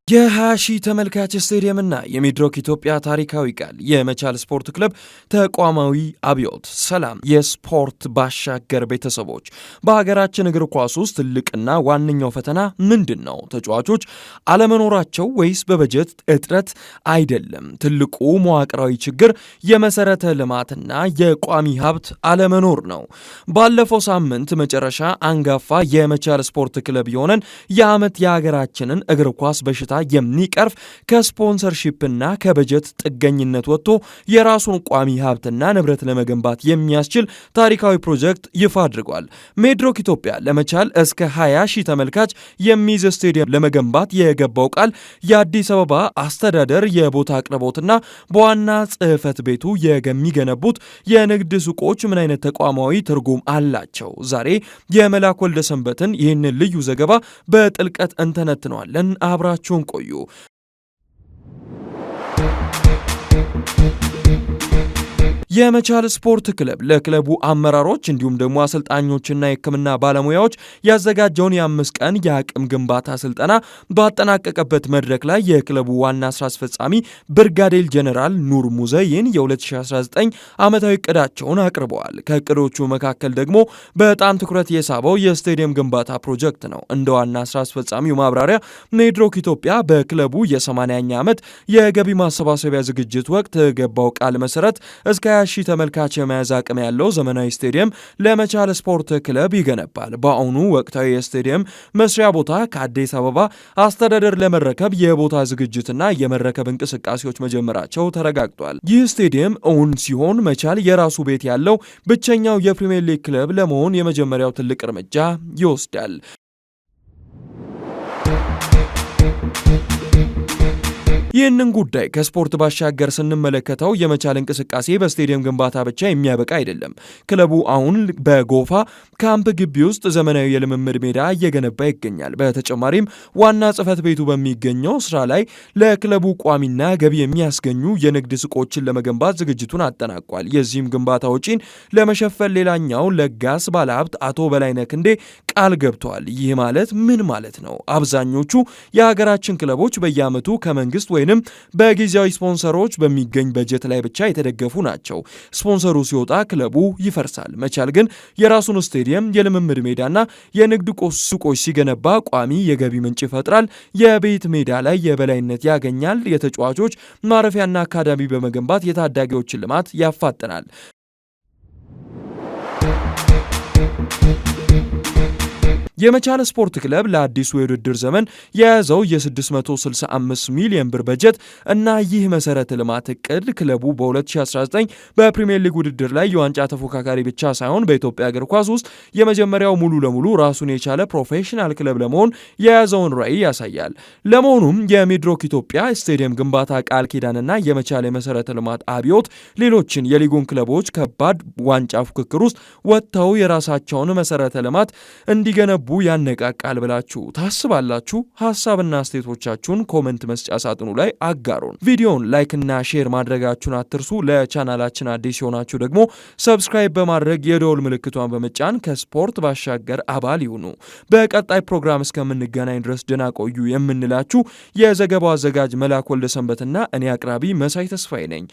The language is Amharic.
የ20 ሺህ ተመልካች ስቴዲየምና የሚድሮክ ኢትዮጵያ ታሪካዊ ቃል የመቻል ስፖርት ክለብ ተቋማዊ አብዮት። ሰላም የስፖርት ባሻገር ቤተሰቦች፣ በሀገራችን እግር ኳስ ውስጥ ትልቅና ዋነኛው ፈተና ምንድን ነው? ተጫዋቾች አለመኖራቸው ወይስ በበጀት እጥረት? አይደለም። ትልቁ መዋቅራዊ ችግር የመሰረተ ልማትና የቋሚ ሀብት አለመኖር ነው። ባለፈው ሳምንት መጨረሻ አንጋፋ የመቻል ስፖርት ክለብ የሆነን የዓመት የሀገራችንን እግር ኳስ በሽታ የሚቀርፍ ከስፖንሰርሺፕና ከበጀት ጥገኝነት ወጥቶ የራሱን ቋሚ ሀብትና ንብረት ለመገንባት የሚያስችል ታሪካዊ ፕሮጀክት ይፋ አድርጓል። ሚድሮክ ኢትዮጵያ ለመቻል እስከ 20 ሺህ ተመልካች የሚይዝ ስቴዲየም ለመገንባት የገባው ቃል የአዲስ አበባ አስተዳደር የቦታ አቅርቦትና በዋና ጽሕፈት ቤቱ የሚገነቡት የንግድ ሱቆች ምን አይነት ተቋማዊ ትርጉም አላቸው? ዛሬ የመላክ ወልደሰንበትን ይህንን ልዩ ዘገባ በጥልቀት እንተነትነዋለን። አብራችሁን ቆዩ። የመቻል ስፖርት ክለብ ለክለቡ አመራሮች እንዲሁም ደግሞ አሰልጣኞችና የሕክምና ባለሙያዎች ያዘጋጀውን የ5 ቀን የአቅም ግንባታ ስልጠና ባጠናቀቀበት መድረክ ላይ የክለቡ ዋና ስራ አስፈጻሚ ብርጋዴር ጀነራል ኑር ሙዘይን የ2019 ዓመታዊ እቅዳቸውን አቅርበዋል። ከእቅዶቹ መካከል ደግሞ በጣም ትኩረት የሳበው የስቴዲየም ግንባታ ፕሮጀክት ነው። እንደ ዋና ስራ አስፈጻሚው ማብራሪያ ሚድሮክ ኢትዮጵያ በክለቡ የ80ኛ ዓመት የገቢ ማሰባሰቢያ ዝግጅት ወቅት ገባው ቃል መሰረት እስከ 20 ሺህ ተመልካች የመያዝ አቅም ያለው ዘመናዊ ስቴዲየም ለመቻል ስፖርት ክለብ ይገነባል። በአሁኑ ወቅታዊ የስቴዲየም መስሪያ ቦታ ከአዲስ አበባ አስተዳደር ለመረከብ የቦታ ዝግጅትና የመረከብ እንቅስቃሴዎች መጀመራቸው ተረጋግጧል። ይህ ስቴዲየም እውን ሲሆን መቻል የራሱ ቤት ያለው ብቸኛው የፕሪሚየር ሊግ ክለብ ለመሆን የመጀመሪያው ትልቅ እርምጃ ይወስዳል። ይህንን ጉዳይ ከስፖርት ባሻገር ስንመለከተው የመቻል እንቅስቃሴ በስቴዲየም ግንባታ ብቻ የሚያበቃ አይደለም። ክለቡ አሁን በጎፋ ካምፕ ግቢ ውስጥ ዘመናዊ የልምምድ ሜዳ እየገነባ ይገኛል። በተጨማሪም ዋና ጽሕፈት ቤቱ በሚገኘው ስራ ላይ ለክለቡ ቋሚና ገቢ የሚያስገኙ የንግድ ሱቆችን ለመገንባት ዝግጅቱን አጠናቋል። የዚህም ግንባታ ወጪን ለመሸፈን ሌላኛው ለጋስ ባለሀብት አቶ በላይነህ ክንዴ ቃል ገብተዋል። ይህ ማለት ምን ማለት ነው? አብዛኞቹ የሀገራችን ክለቦች በየዓመቱ ከመንግስት ወይንም በጊዜያዊ ስፖንሰሮች በሚገኝ በጀት ላይ ብቻ የተደገፉ ናቸው። ስፖንሰሩ ሲወጣ ክለቡ ይፈርሳል። መቻል ግን የራሱን ስቴዲየም፣ የልምምድ ሜዳና የንግድ ሱቆች ሲገነባ ቋሚ የገቢ ምንጭ ይፈጥራል። የቤት ሜዳ ላይ የበላይነት ያገኛል። የተጫዋቾች ማረፊያና አካዳሚ በመገንባት የታዳጊዎችን ልማት ያፋጥናል። የመቻል ስፖርት ክለብ ለአዲሱ የውድድር ዘመን የያዘው የ665 ሚሊዮን ብር በጀት እና ይህ መሰረተ ልማት እቅድ ክለቡ በ2019 በፕሪሚየር ሊግ ውድድር ላይ የዋንጫ ተፎካካሪ ብቻ ሳይሆን በኢትዮጵያ እግር ኳስ ውስጥ የመጀመሪያው ሙሉ ለሙሉ ራሱን የቻለ ፕሮፌሽናል ክለብ ለመሆን የያዘውን ራዕይ ያሳያል። ለመሆኑም የሚድሮክ ኢትዮጵያ ስቴዲየም ግንባታ ቃል ኪዳንና የመቻል የመሰረተ ልማት አብዮት ሌሎችን የሊጉን ክለቦች ከባድ ዋንጫ ፉክክር ውስጥ ወጥተው የራሳቸውን መሰረተ ልማት እንዲገነቡ ያነቃቃል ብላችሁ ታስባላችሁ? ሐሳብና አስተያየቶቻችሁን ኮሜንት መስጫ ሳጥኑ ላይ አጋሩን። ቪዲዮውን ላይክ እና ሼር ማድረጋችሁን አትርሱ። ለቻናላችን አዲስ የሆናችሁ ደግሞ ሰብስክራይብ በማድረግ የደወል ምልክቷን በመጫን ከስፖርት ባሻገር አባል ይሁኑ። በቀጣይ ፕሮግራም እስከምንገናኝ ድረስ ደህና ቆዩ የምንላችሁ የዘገባው አዘጋጅ መላክ ወልደሰንበትና እኔ አቅራቢ መሳይ ተስፋዬ ነኝ።